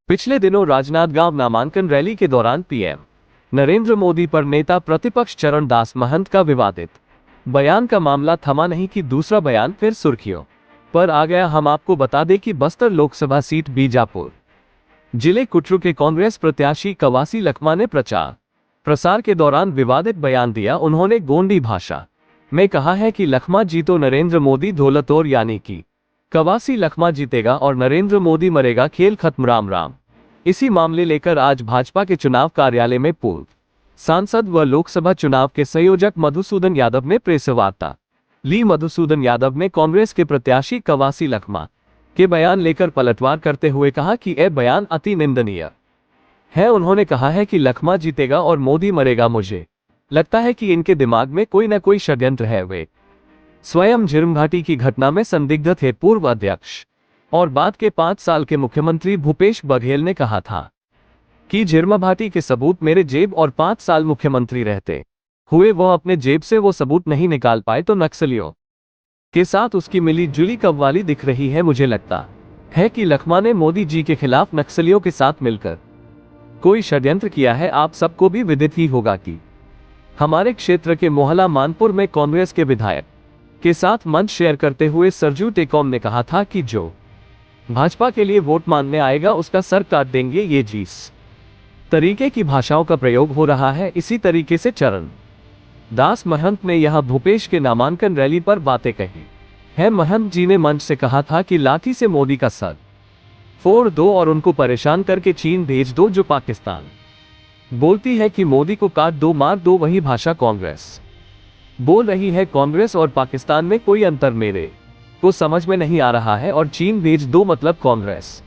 पिछले दिनों राजनांदगांव नामांकन रैली के दौरान पीएम नरेंद्र मोदी पर नेता प्रतिपक्ष चरणदास महंत का विवादित बयान का मामला थमा नहीं कि दूसरा बयान फिर सुर्खियों पर आ गया। हम आपको बता दें कि बस्तर लोकसभा सीट बीजापुर जिले कुटरू के कांग्रेस प्रत्याशी कवासी लखमा ने प्रचार प्रसार के दौरान विवादित बयान दिया। उन्होंने गोंडी भाषा में कहा है कि लखमा जीतो नरेंद्र मोदी धोलतोर, यानी कि कवासी लखमा जीतेगा और नरेंद्र मोदी मरेगा, खेल खत्म, राम राम। इसी मामले लेकर आज भाजपा के चुनाव कार्यालय में पूर्व सांसद व लोकसभा चुनाव के संयोजक मधुसूदन यादव ने प्रेस वार्ता ली। मधुसूदन यादव ने कांग्रेस के प्रत्याशी कवासी लखमा के बयान लेकर पलटवार करते हुए कहा कि यह बयान अति निंदनीय है। उन्होंने कहा है कि लखमा जीतेगा और मोदी मरेगा। मुझे लगता है कि इनके दिमाग में कोई न कोई षड्यंत्र है। वे स्वयं झीरम घाटी की घटना में संदिग्ध थे। पूर्व अध्यक्ष और बाद के 5 साल के मुख्यमंत्री भूपेश बघेल ने कहा था कि झीरम घाटी के सबूत मेरे जेब और 5 साल मुख्यमंत्री रहते हुए वह अपने जेब से वो सबूत नहीं निकाल पाए, तो नक्सलियों के साथ उसकी मिली जुली कव्वाली दिख रही है। मुझे लगता है कि लखमा ने मोदी जी के खिलाफ नक्सलियों के साथ मिलकर कोई षड्यंत्र किया है। आप सबको भी विदित ही होगा कि हमारे क्षेत्र के मोहल्ला मानपुर में कांग्रेस के विधायक के साथ मंच शेयर करते हुए सरजू टेकॉम ने कहा था कि जो भाजपा के लिए वोट मांगने आएगा उसका सर काट देंगे। ये जिस तरीके की भाषाओं का प्रयोग हो रहा है, इसी तरीके से चरण दास महंत ने यहां भूपेश के नामांकन रैली पर बातें कही है। महंत जी ने मंच से कहा था कि लाठी से मोदी का सर फोड़ दो और उनको परेशान करके चीन भेज दो। जो पाकिस्तान बोलती है कि मोदी को काट दो, मार दो, वही भाषा कांग्रेस बोल रही है। कांग्रेस और पाकिस्तान में कोई अंतर मेरे को समझ में नहीं आ रहा है। और चीन भेज दो मतलब कांग्रेस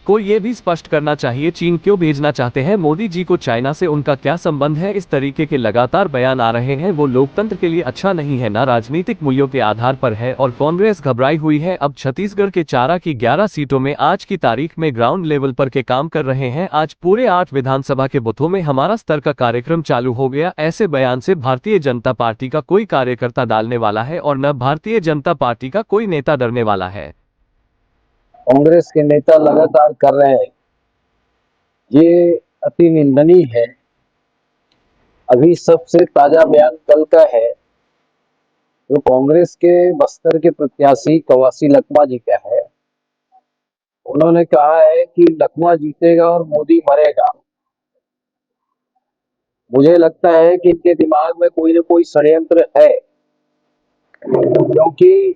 को यह भी स्पष्ट करना चाहिए चीन क्यों भेजना चाहते हैं मोदी जी को, चाइना से उनका क्या संबंध है। इस तरीके के लगातार बयान आ रहे हैं, वो लोकतंत्र के लिए अच्छा नहीं है, ना राजनीतिक मूल्यों के आधार पर है। और कांग्रेस घबराई हुई है। अब छत्तीसगढ़ के चारा की 11 सीटों में आज की तारीख में ग्राउंड लेवल पर के काम कर रहे हैं। आज पूरे 8 विधानसभा के बूथों में हमारा स्तर का कार्यक्रम चालू हो गया। ऐसे बयान से भारतीय जनता पार्टी का कोई कार्यकर्ता डालने वाला है और न भारतीय जनता पार्टी का कोई नेता डरने वाला है। कांग्रेस के नेता लगातार कर रहे हैं, ये अति निंदनीय है। अभी सबसे ताजा बयान कल का है जो कांग्रेस के बस्तर के प्रत्याशी कवासी लखमा जी का है। उन्होंने कहा है कि लखमा जीतेगा और मोदी मरेगा। मुझे लगता है कि इनके दिमाग में कोई न कोई षड्यंत्र है, क्योंकि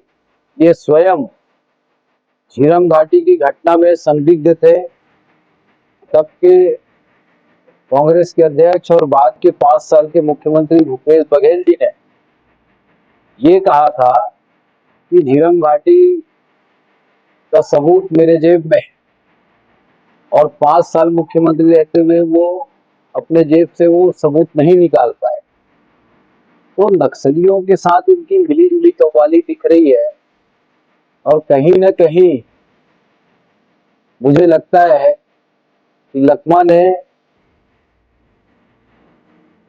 ये स्वयं झीरम घाटी की घटना में संदिग्ध थे। तब के कांग्रेस के अध्यक्ष और बाद के 5 साल के मुख्यमंत्री भूपेश बघेल जी ने ये कहा था कि झीरम घाटी का सबूत मेरे जेब में है, और 5 साल मुख्यमंत्री रहते हुए वो अपने जेब से वो सबूत नहीं निकाल पाए। तो नक्सलियों के साथ इनकी मिली जुली कव्वाली दिख रही है। और कहीं ना कहीं मुझे लगता है कि लखमा ने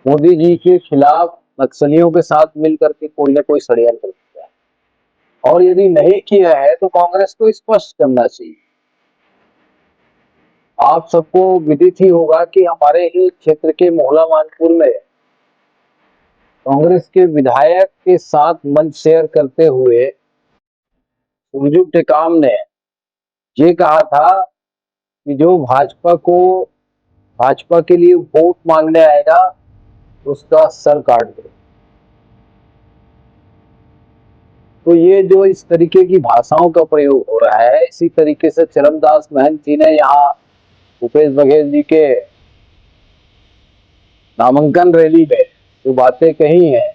मोदी जी के खिलाफ नक्सलियों के साथ मिलकर के कोई ना कोई षड्यंत्र किया है। और यदि नहीं किया है तो कांग्रेस को स्पष्ट करना चाहिए। आप सबको विदित ही होगा कि हमारे ही क्षेत्र के मोहल्ला मानपुर में कांग्रेस के विधायक के साथ मंच शेयर करते हुए सुरजू टेकाम ने ये कहा था कि जो भाजपा के लिए वोट मांगने आएगा उसका सर काट दो। तो ये जो इस तरीके की भाषाओं का प्रयोग हो रहा है, इसी तरीके से चरणदास महंत जी ने यहाँ भूपेश बघेल जी के नामांकन रैली में जो बातें कही हैं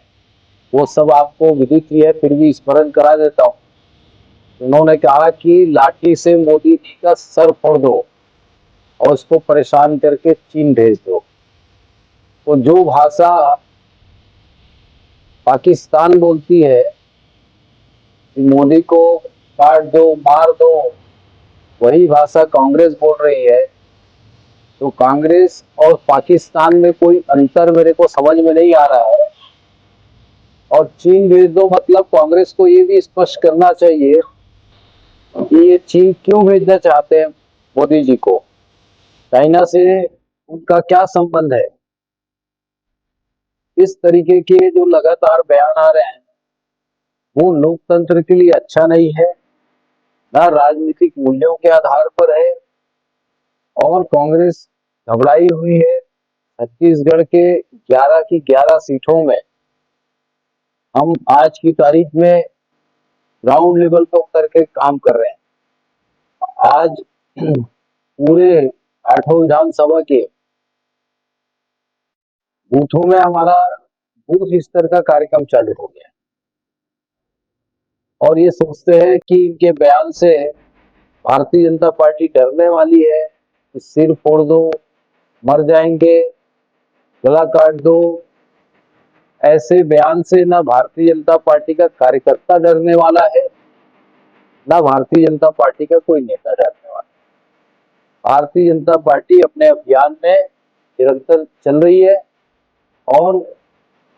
वो सब आपको विदित ही है, फिर भी स्मरण करा देता हूँ। उन्होंने कहा कि लाठी से मोदी जी का सर फोड़ दो और उसको परेशान करके चीन भेज दो। तो जो भाषा पाकिस्तान बोलती है कि मोदी को काट दो, मार दो, वही भाषा कांग्रेस बोल रही है। तो कांग्रेस और पाकिस्तान में कोई अंतर मेरे को समझ में नहीं आ रहा है। और चीन भेज दो मतलब कांग्रेस को ये भी स्पष्ट करना चाहिए कि ये चीन क्यों भेजना चाहते हैं मोदी जी को। चाइना से उनका क्या संबंध है? इस तरीके के जो लगातार बयान आ रहे हैं वो लोकतंत्र के लिए अच्छा नहीं है, ना राजनीतिक मूल्यों के आधार पर है। और कांग्रेस घबराई हुई है। छत्तीसगढ़ के 11 की 11 सीटों में हम आज की तारीख में ग्राउंड लेवल पर उतर के काम कर रहे हैं। आज पूरे 8 विधानसभा के बूथों में हमारा बूथ स्तर का कार्यक्रम चालू हो गया है। और ये सोचते हैं कि इनके बयान से भारतीय जनता पार्टी डरने वाली है कि सिर फोड़ दो, मर जाएंगे, गला काट दो। ऐसे बयान से ना भारतीय जनता पार्टी का कार्यकर्ता डरने वाला है, ना भारतीय जनता पार्टी का कोई नेता डरने वाला है। भारतीय जनता पार्टी अपने अभियान में निरंतर चल रही है और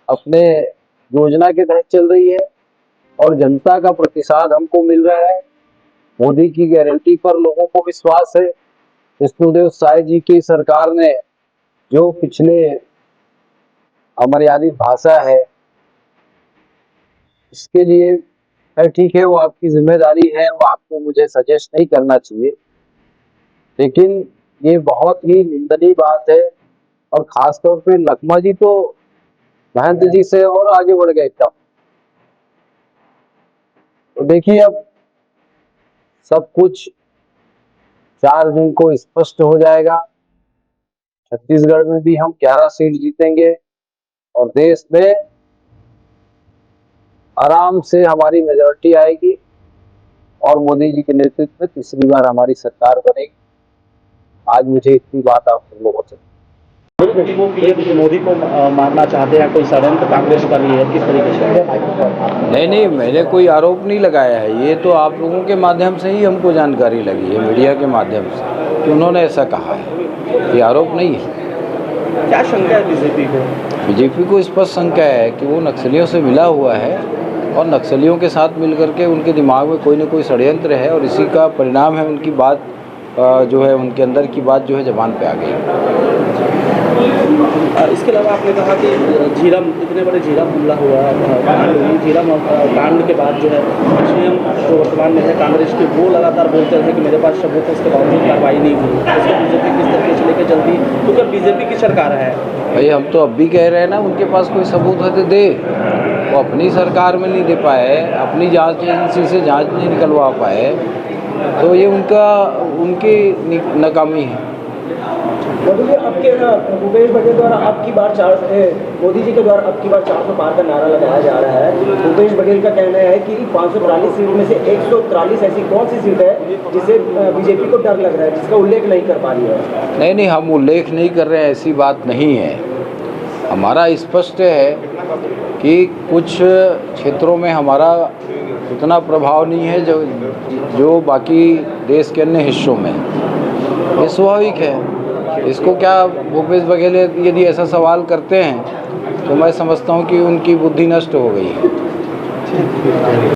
अपने योजना के तहत चल रही है और जनता का प्रतिसाद हमको मिल रहा है। मोदी की गारंटी पर लोगों को विश्वास है। विष्णुदेव साय जी की सरकार ने जो पिछले अमर्यादित भाषा है, इसके लिए ठीक है, वो आपकी जिम्मेदारी है, वो आपको मुझे सजेस्ट नहीं करना चाहिए, लेकिन ये बहुत ही निंदनीय बात है। और खासतौर पे लखमा जी तो महंत जी से और आगे बढ़ गए एकदम। तो देखिए अब सब कुछ 4 जून को स्पष्ट हो जाएगा। छत्तीसगढ़ में भी हम 11 सीट जीतेंगे और देश में आराम से हमारी मेजॉरिटी आएगी और मोदी जी के नेतृत्व में तीसरी बार हमारी सरकार बनेगी। आज मुझे इतनी बात आप लोगों से। वो पीएम मोदी को मारना चाहते हैं, कोई षड्यंत्र कांग्रेस कर रही है, किस तरीके से? नहीं, मैंने कोई आरोप नहीं लगाया है। ये तो आप लोगों के माध्यम से ही हमको जानकारी लगी है, मीडिया के माध्यम से, कि उन्होंने ऐसा कहा है। ये आरोप नहीं है। क्या शंका है बीजेपी को? बीजेपी को स्पष्ट शंका है कि वो नक्सलियों से मिला हुआ है और नक्सलियों के साथ मिलकर के उनके दिमाग में कोई न कोई षड्यंत्र है और इसी का परिणाम है उनकी बात जो है, उनके अंदर की बात जो है ज़बान पे आ गई। इसके अलावा आपने कहा कि झीरम, इतने बड़े झीरम हमला हुआ, कांड हुई, झीरम कांड के बाद जो है सीएम जो वर्तमान में है कांग्रेस के, वो लगातार बोलते रहे कि मेरे पास सबूत है, इसके बावजूद कार्रवाई नहीं हुई। इसको बीजेपी किस तरीके से लेकर चलती, क्योंकि बीजेपी की सरकार है। भाई हम तो अब भी कह रहे हैं ना, उनके पास कोई सबूत है तो दे। वो अपनी सरकार में नहीं दे पाए, अपनी जांच एजेंसी से जांच नहीं निकलवा पाए, तो ये उनकी नाकामी है। मोदी जी आपके भूपेश बघेल द्वारा आपकी बार मोदी जी के द्वारा आपकी बार 400 पार का नारा लगाया जा रहा है। भूपेश बघेल का कहना है कि 543 सीट में से 143 ऐसी कौन सी सीट है जिसे बीजेपी को डर लग रहा है, जिसका उल्लेख नहीं कर पा रही है? नहीं, हम उल्लेख नहीं कर रहे हैं, ऐसी बात नहीं है। हमारा स्पष्ट है कि कुछ क्षेत्रों में हमारा उतना प्रभाव नहीं है जो बाकी देश के अन्य हिस्सों में। ये स्वाभाविक है। इसको क्या भूपेश बघेल यदि ऐसा सवाल करते हैं तो मैं समझता हूँ कि उनकी बुद्धि नष्ट हो गई है।